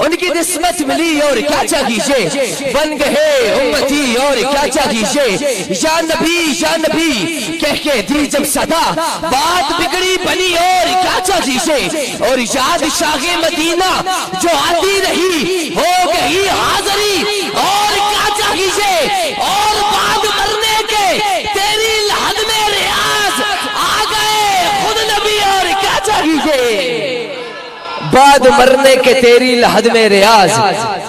उनकी किस्मत मिली और क्या चाहिए, बन गए उम्मती और क्या चाहिए। या नबी कह के दी जब सदा, बात बिगड़ी बनी और क्या चाहिए। और याद शाहे मदीना जो आती रही, हो गई हाजरी और क्या चाहिए। और बाद मरने के तेरी लहद में रियाज, आ गए खुद नबी और क्या चाहिए। बाद मरने के तेरी लहद में रियाज,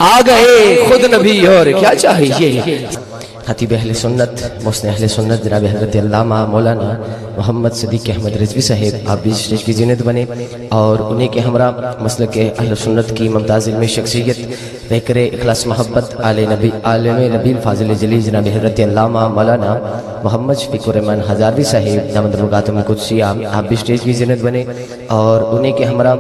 आ गए खुद नबी और क्या चाहिए। खतीब अहले सुन्नत मुस्लिम अहले सुन्नत जनाब हज़रत अल्लामा मौलाना मोहम्मद सदीक़ अहमद रिजवी साहिब, आप भी स्टेज की ज़ीनत बने और उन्हीं के हमरा मसलक के अहले सुन्नत की मुमताज़ इल्मी शख्सियत, फ़िक्र इखलास मोहब्बत आले नबी आलम नबी फ़ाज़िल जलील जनाब हज़रत अल्लामा मौलाना मोहम्मद शफीक़ुर रहमान हज़ारवी साहिब दामद बरकातुहुल कुद्सिया, आप भी स्टेज की ज़ीनत बने और उन्हीं के हमरा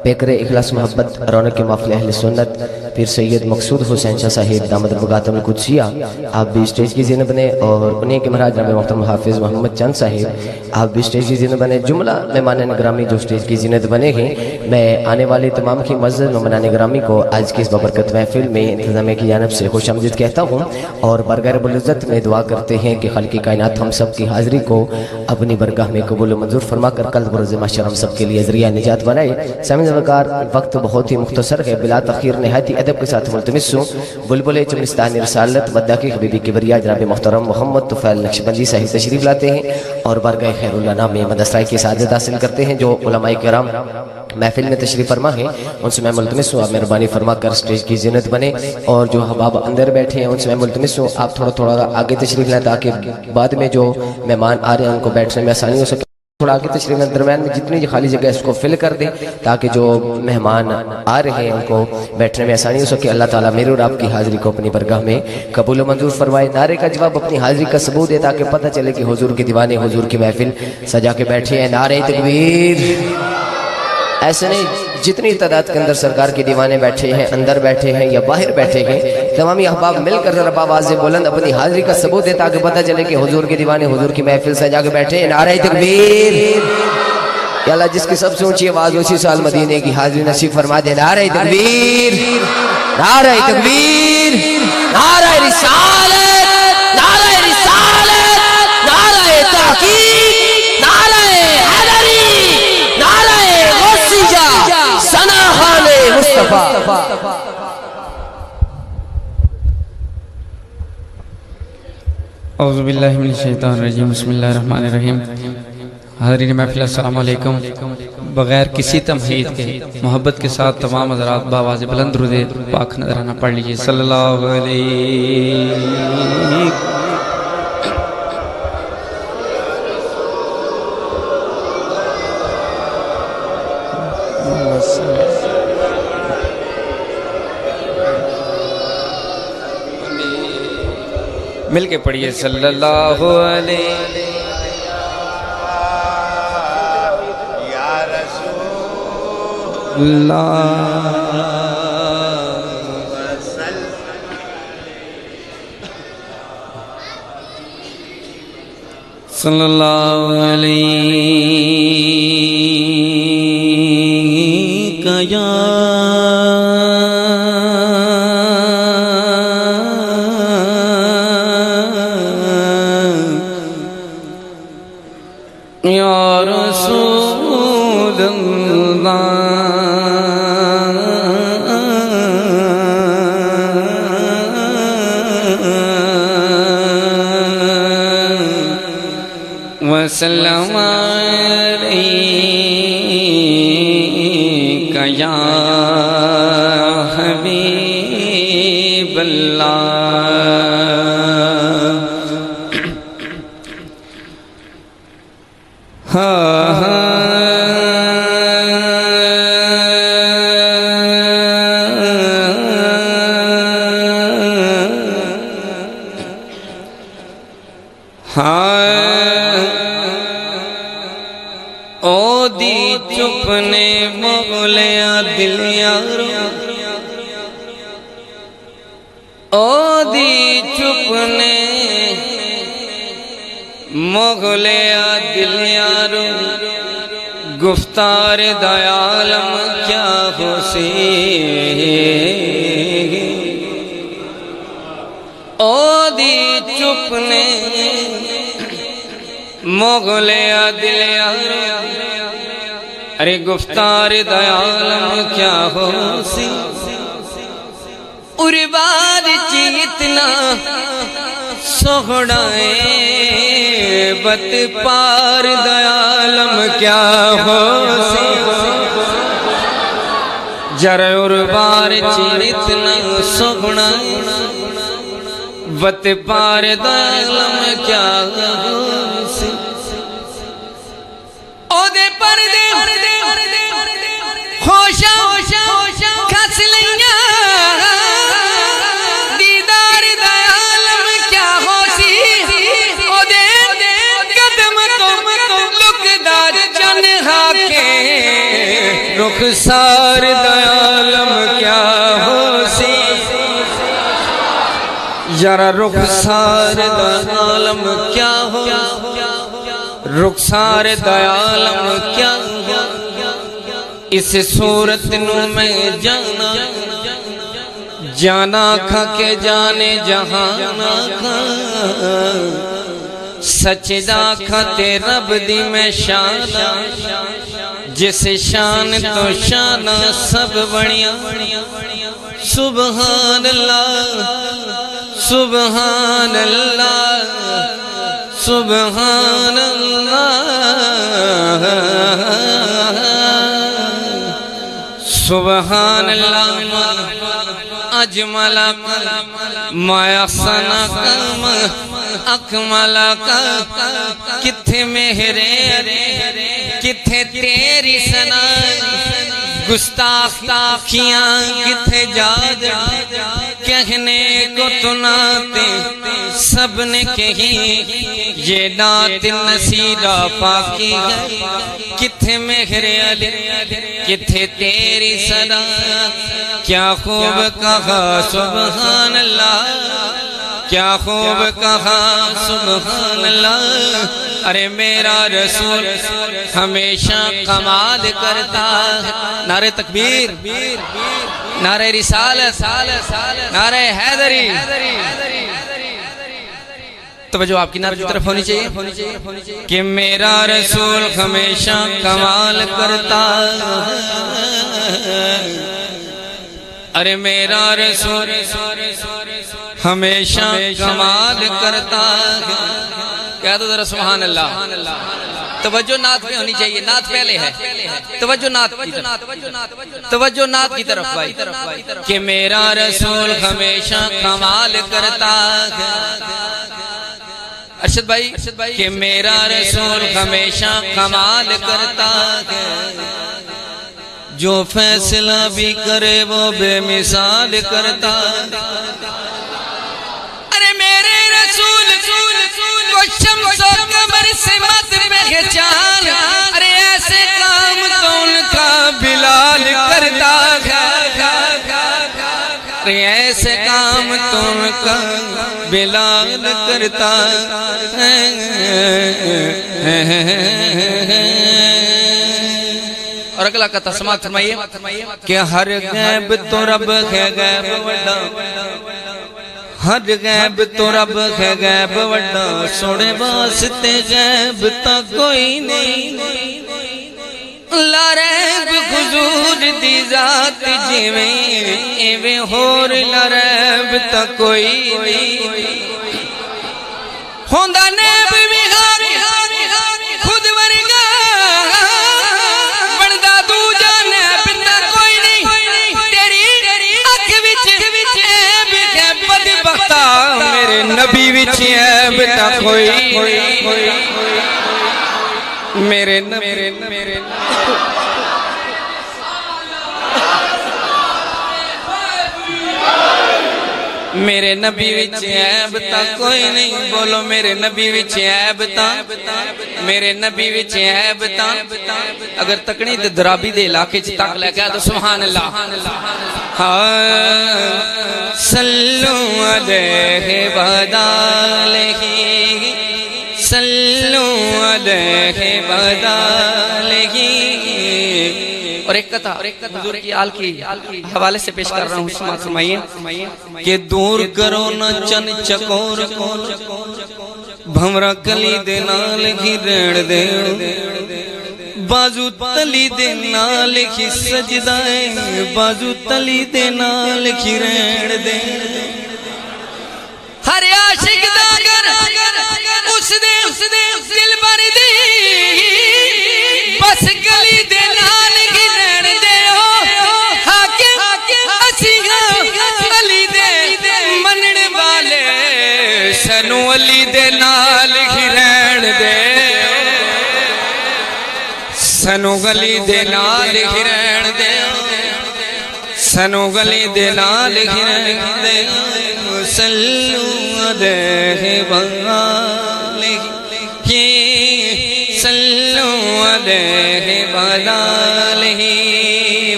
फ़िक्र इखलास मोहब्बत रौनक महफ़िल अहले सुन्नत पीर सैयद मकसूद हुसैन शाह साहिब दामद बरकातुहुल कुद्सिया, आप भी स्टेज की ज़ीनत बने और उन्हीं के महाराज जनाब मोहतरम हाफिज़ मोहम्मद चंद साहिब, आप भी स्टेज की ज़ीनत बने। जुमला मेहमान ग्रामी जो स्टेज की ज़ीनत बने हैं, मैं आने वाले तमाम की मस्जिद मेहमान ग्रामी को आज की इस बबरकत महफिल में इंतज़ामिया की जानब से खुश आमदीद कहता हूँ और बरगाह रब्बुल इज़्ज़त में दुआ करते हैं कि खालिक़ कायनात हम सब की हाज़िरी को अपनी बरगाह में कबूल मंजूर फरमा कर कल रोज़ महशर हम सब के लिए ज़रिया निजात बनाए। सामईन वक़ार वक्त बहुत ही मुख्तसर है, बिला तख़ीर नहायत अदब के साथ मुल्तमिस हूँ बुलबुल चुमनिस्तान रिसालत मद्दा की हबीबी किबरिया जनाब मोहतरम मोहम्मद तुफ़ैल नक्शबंदी साहिब तशरीफ़ लाते हैं और बरगाह खैरुल अनाम में मदरसा की सादत हासिल करते हैं। जो उलमाए किराम महफिल में तशरीफ़ फरमा है उनसे मैं मुल्तमिस हूँ आप मेहरबानी फरमा कर स्टेज की ज़ीनत बने और जो हबाब अंदर बैठे हैं उनसे मैं मुल्तमिस हूँ आप थोड़ा आगे तशरीफ़ लाएं ताकि बाद में जो मेहमान आ रहे हैं उनको बैठने में आसानी हो सके। थोड़ा आगे तशरीफ़ दरम्यान में जितनी खाली जगह है उसको फिल कर दें ताकि जो मेहमान आ रहे हैं उनको बैठने में आसानी हो सके। अल्लाह ताला मेरे और आपकी हाज़िरी को अपनी बरगाह में कबूल मंजूर फरमाए। नारे का जवाब अपनी हाज़िरी का सबूत है ताकि पता चले कि हुजूर के दीवाने हुजूर की महफिल सजा के बैठे हैं। नारे तकबीर। ऐसे नहीं, जितनी तादाद के अंदर सरकार के दीवाने बैठे हैं, अंदर बैठे हैं या बाहर बैठे हैं, तमामी अहबाब मिलकर जरा आवाज़ बुलंद अपनी हाज़िरी का सबूत है ताकि पता चले कि हुजूर के दीवाने हुजूर की महफिल सजा के बैठे हैं। नारे तकबीर। या अल्लाह जिसकी सबसे ऊंची आवाज़ उसी साल मदीने की हाज़िरी नसीब फरमा दे। नारे तकबीर, नारे तकबीर, नारे रिसालत, नारे रिसालत, नारे तहक़ीक़, नारे हैदरी, नारे गौसिया, सनाहाने मुस्तफा। औज़ु बिल्लाहि मिनश शैतानिर रजीम, बिस्मिल्लाहिर रहमानिर रहीम। हाज़रीन महफ़िल अस्सलामु अलैकुम। बग़ैर किसी तमहीद के मोहब्बत के साथ तमाम हज़रात बावाज़ बुलंद दुरूद पाक नज़राना पढ़ लीजिए। सल्लल्लाहु अलैहि मिल के पढ़िए। सल्लल्लाहु अलैहि या रसूलल्लाह सल्लल्लाहु अलैहि या वसल्लम अलैका या हबीबल्लाह। ओदी चुपने मोगलिया दिल यारो, ओदी चुपने मोगलिया दिल यारो, गुफ्तार दयालम क्या हुसैन मोगले दिल अरे गुफ्तार दयालम क्या हो सी उर्बाद इतना सोहड़ाए बत पार दयालम क्या हो सी जरा उर्बार इतना सोहड़ाए बत पार दयालम क्या हो सी ओदे परदे होशा खस लिया दीदार दयालम क्या हो सी ओदे कदम तो लुकदार चन्हा के रुखसार दयालम क्या हो सी जरा रुखसार दयालम क्या हो रुखसार दयालम क्या हो इस सूरत नू मैं जाना जाना खा के जाने जहाना खा सचदा खा ते रब दी मैं शाना जिस शान तो शाना सब बढ़िया सुबहान अल्लाह सुबहान अल्लाह सुबहान अल्लाह सुबहान अल्लाह अजमला मायासना कम अकमला का किथे मेहरे किथे तेरी सना गुस्ताखियां किथे जाद कहने को तो नाते सबने कही ये नात नसीरा पाकी है किथे मेहरे अली किथे तेरी सदा क्या खूब कहा सुबहान अल्लाह क्या खूब कहा सुबहान अल्लाह अरे मेरा रसूल हमेशा कमाल करता नारे तकबीर नारे रिसालत नारे हैदरी तवज्जो आपकी नारे की तरफ होनी चाहिए कि मेरा रसूल हमेशा कमाल करता अरे मेरा रसूल हमेशा कमाल करता कह दो जरा सुभान अल्लाह तवज्जो नात पे होनी चाहिए नात पहले है तवज्जो नात की तरफ भाई कि मेरा रसूल हमेशा कमाल करता अरशद भाई कि मेरा रसूल हमेशा कमाल करता जो फैसला भी करे वो बेमिसाल करता अरे मेरे रसूल को शम्स और कमर से मत पहचान अरे ऐसे काम तो उनका बिलाल करता अरे ऐसे काम तो उनका बिलाल करता और अगला कथा समाप्त फरमाइए कि हर गैब तो रब है गैब वड्डा हर गैब तो रब है गैब वड्डा सोने वास्ते गैब ता कोई नहीं लारैब हुजूर दी जात जिवें एवें होर लारैब ता कोई नहीं होंदा नैब विहार खुद वर्गा मेरे नबी विच ऐब ता कोई मेरे मेरे नबी विच ऐब ता कोई नहीं बोलो मेरे नबी विच ऐब ता मेरे नबी विच ऐब ता अगर तकनी ते दराबी दे इलाके च तक लेके आ तो सुभान अल्लाह हाँ सल्लु अलैहि वदालही सल्लु अलैहि वदालही और एक कथा हुजूर की आल की हवाले से पेश कर रहा हूँ समाअत फरमाइए कि दूर करो न चन चकोर को भमरा कली दे नाल ही रहन दे बाजू तली दे नाल ही सजदाए बाजू तली दे नाल ही रहन दे हर आशिक दा घर उस दे दिल भर दी बस गली दे नाल ही रहन दे हाकिम असीगा अली दे मनण वाले सनू अली दे नाल ही रहन दे सनू गली दे नाल ही रहन दे सनू गली दे नाल ही रहन दे सल्लू अलैहि वालैहि सल्लू अलैहि वालैहि।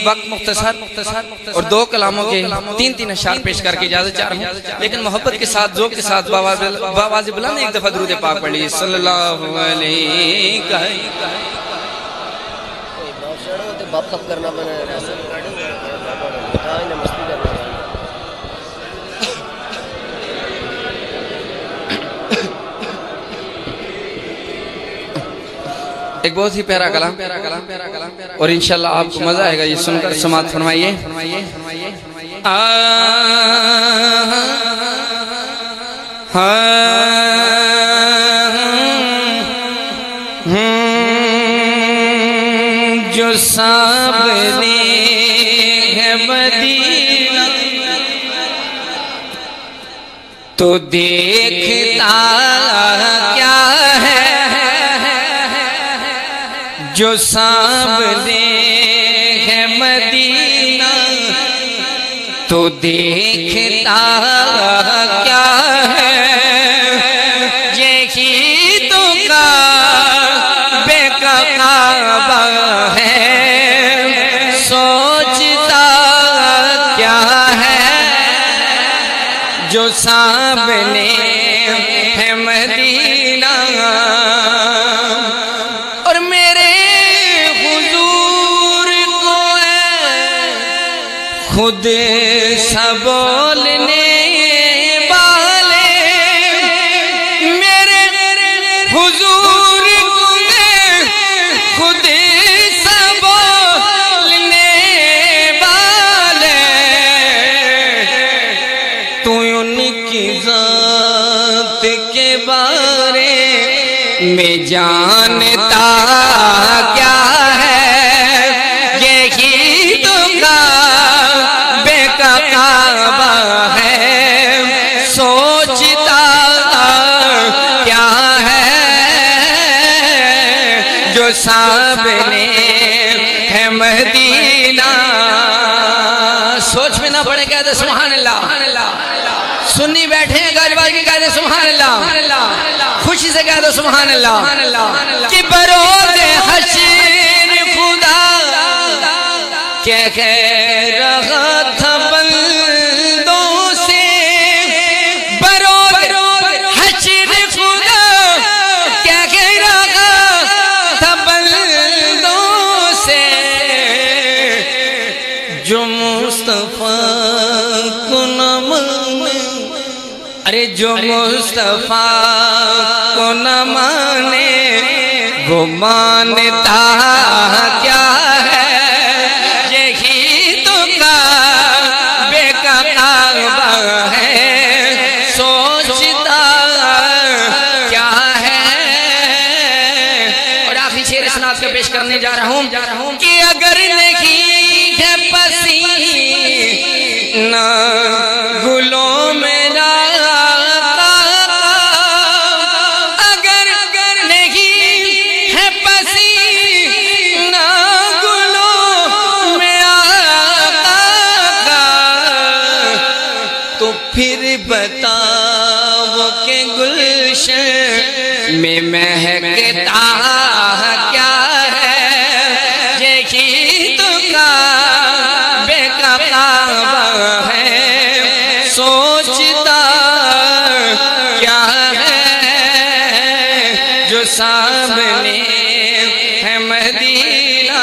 वक्त मुख्तसर और दो कलामों के तीन अशआर पेश करके इजाजत चाह रहा हूँ, लेकिन मोहब्बत के साथ ज़ौक़ के साथ बावाज़ बुलंद एक दफा दुरूद पाक पढ़िए सल्लल्लाहु अलैहि करना एक बहुत ही प्यारा कलाम और इंशाल्लाह आपको मजा आएगा ये सुनकर। समात फरमाइए। जो सामने है मदीना तो देखता क्या है जो सामने है मदीना तो देखता क्या है यही तो काबे का काबा है सोचता क्या है जो सामने है मदीना खुद सब बोलने वाले मेरे हुजूर खुद सब बोलने वाले तू उनकी ज़ात के बारे में जानता क्या है यही तो सोचता क्या है जो सामने है मदीना। सोच में ना पड़े कहते सुभान अल्लाह, सुन्नी बैठे हैं गाजबाज के कहते सुभान अल्लाह, खुशी से कहते सुभान अल्लाह कि बरोज़े हश्र खुदा कह रहा था जो मुस्तफा को न माने अरे जो मुस्तफा को न माने वो मानता क्या है यही तो काबे का काबा है सोचता क्या है। और आखिरी शेर इसनाद का पेश करने जा रहा हूँ कि अगर नहीं पसीना गुलों में अगर नहीं है पसीना गुलों में तो फिर बताओ के गुलशन में महकता क्या है यही तो काबे का काबा है सोचता क्या है जो सामने है मदीना।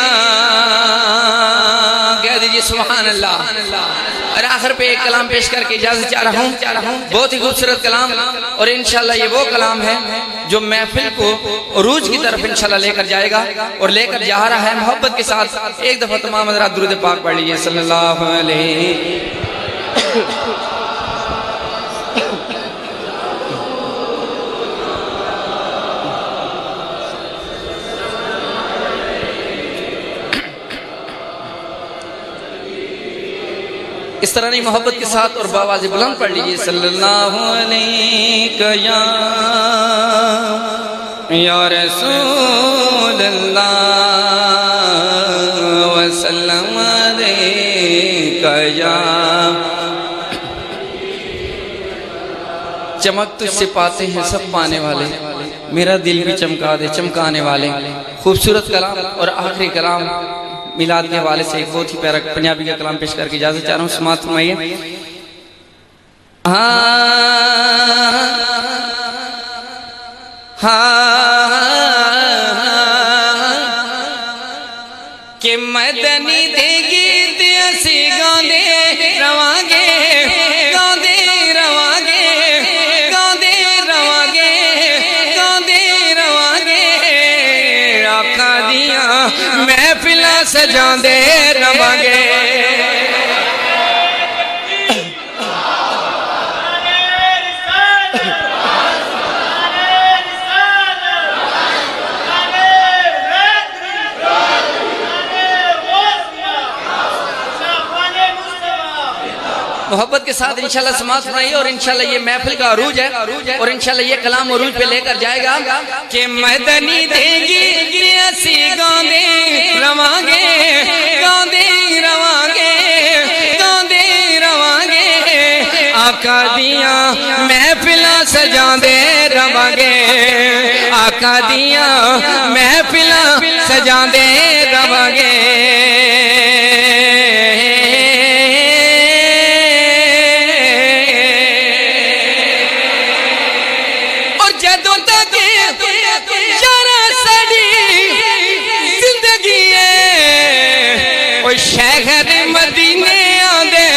कह दीजिए सुभान अल्लाह। और आखिर पे एक कलाम पेश करके इजाजत चाह रहा हूँ। बहुत ही खूबसूरत कलाम, और इंशाल्लाह ये वो कलाम है जो महफिल को उरूज की तरफ इंशाल्लाह लेकर जाएगा और लेकर जा रहा है मोहब्बत के साथ। एक दफा तमाम हज़रात दुरूद पाक पढ़ लीजिए सल्लल्लाहु अलैहि। इस तरह नहीं मोहब्बत के साथ और बावाज़ बुलंद पढ़ लीजिए सल्लल्लाहु अलैहि या रसूल अल्लाह वसल्लम अलैका या। चमक तुझसे पाते हैं सब पाने वाले, मेरा दिल भी चमका दे चमकाने वाले। खूबसूरत कलाम और आखिरी कलाम मिलाद के हवाले से एक बहुत ही प्यारा पंजाबी का कलाम पेश करके इजाजत चाह रहा हूँ। समात फरमाइए। कि मदनी दे गीत असी गांदे रवांगे, गांदे रवांगे, गांदे रवांगे, गांदे रवांगे। आखा दियां महफिलां सजांदे रवांगे। मोहब्बत के साथ इंशाल्लाह समात सुनाइए और इंशाल्लाह ये महफिल का अरूज है और इंशाल्लाह ये कलाम अरूज पे लेकर जाएगा कि मदनी देगी असी गांदे रवांगे, गांदे रवांगे, गांदे रवांगे। आका दियां महफिलां सजांदे रवांगे, आका दियां महफिलां सजांदे रवांगे। शहर मदीने आंदे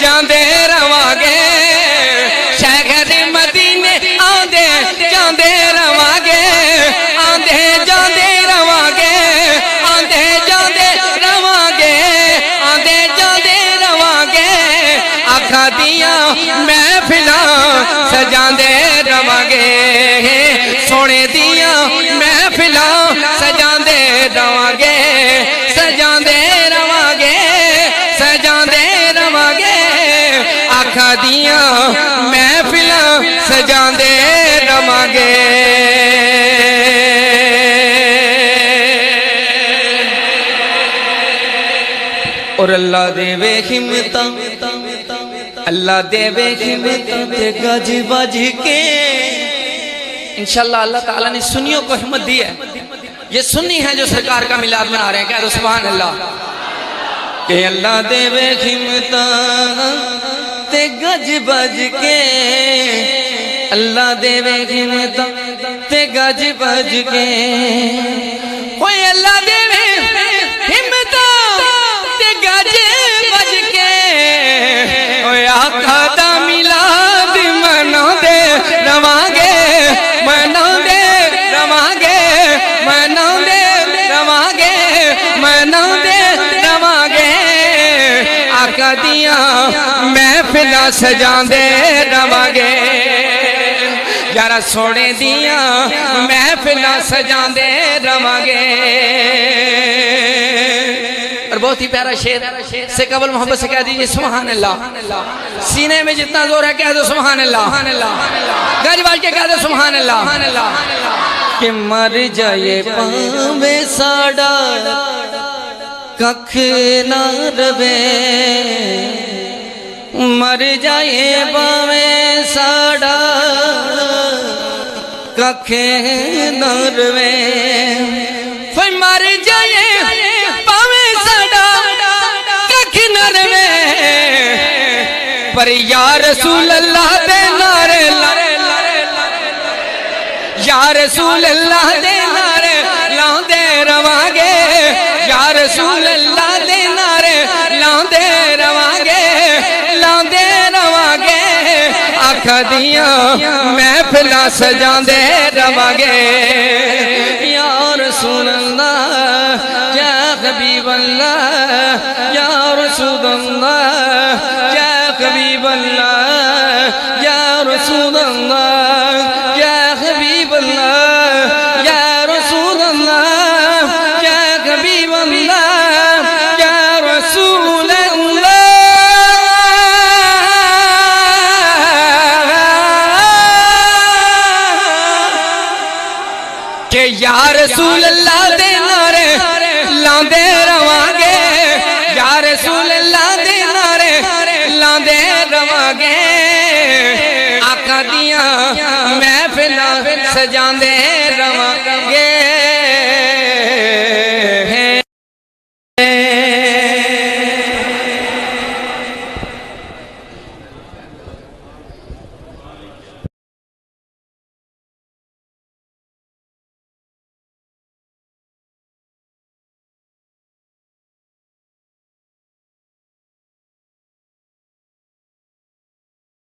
जांदे रवांगे, शहर मदीने आंदे जांदे रवांगे, आंदे जांदे रवांगे, आंदे जांदे रवांगे, आंदे जांदे रवांगे। आखा दियां महफिलां सजांदे रवांगे, सोने दियां महफिलां सजांदे रवांगे, सजांदे आखा दियां महफिलां सजांदे रवांगे। और अल्लाह देवे हिम्मतां, अल्लाह देवे हिम्मतां ते गज बज के। इंशाल्लाह अल्लाह ताला ने सुन्नियों को हिम्मत दी है। ये सुन्नी है जो सरकार का मिलाद मना रहे हैं, कह दो सुभान अल्लाह। कि अल्लाह देवे हिम्मतां ते गज बज के, अल्लाह देवे हिम्मत ते गज बज के। कोई अल्लाह देवे हिम्मत ते गज बज के। ओए आका दा मिलाद मनांदे रवांगे, मनांदे रवांगे, मनांदे रवांगे, मनांदे रवांगे। आका दियां महफिलां सजांदे रवांगे, यारा सोने दियां महफिलां सजांदे रवांगे। और बहुत ही प्यारा शेर से कबल मोहब्बत से कह दीजिए सुभान अल्लाह। सीने में जितना जोर है कह दो सुभान अल्लाह, गज बाज के कह दो सुभान अल्लाह। कि मर जाए पावे साड़ा कख ना रवे, मर जाए पावे साड़ा कख ना रवे। कोई मर जाए पावे साड़ा कख ना रवे, पर या रसूल अल्लाह दे नारे, या रसूल अल्लाह दे नारे लांदे रवांगे, या रसूल अल्लाह दे नारे लांदे रवांगे, आका दिया महफिलां सजांदे रवांगे या रसूल अल्लाह या हबीब अल्लाह या रसूल अल्लाह या हबीब अल्लाह या रसूल अल्लाह या हबीब अल्लाह या रसूल अल्लाह या हबीब अल्लाह या रसूल अल्लाह के या रसूल अल्लाह दे नारे लांदे रवांगे या रसूल अल्लाह दे नारे लांदे रवांगे आका दियां महफिलां सजांदे रवांगे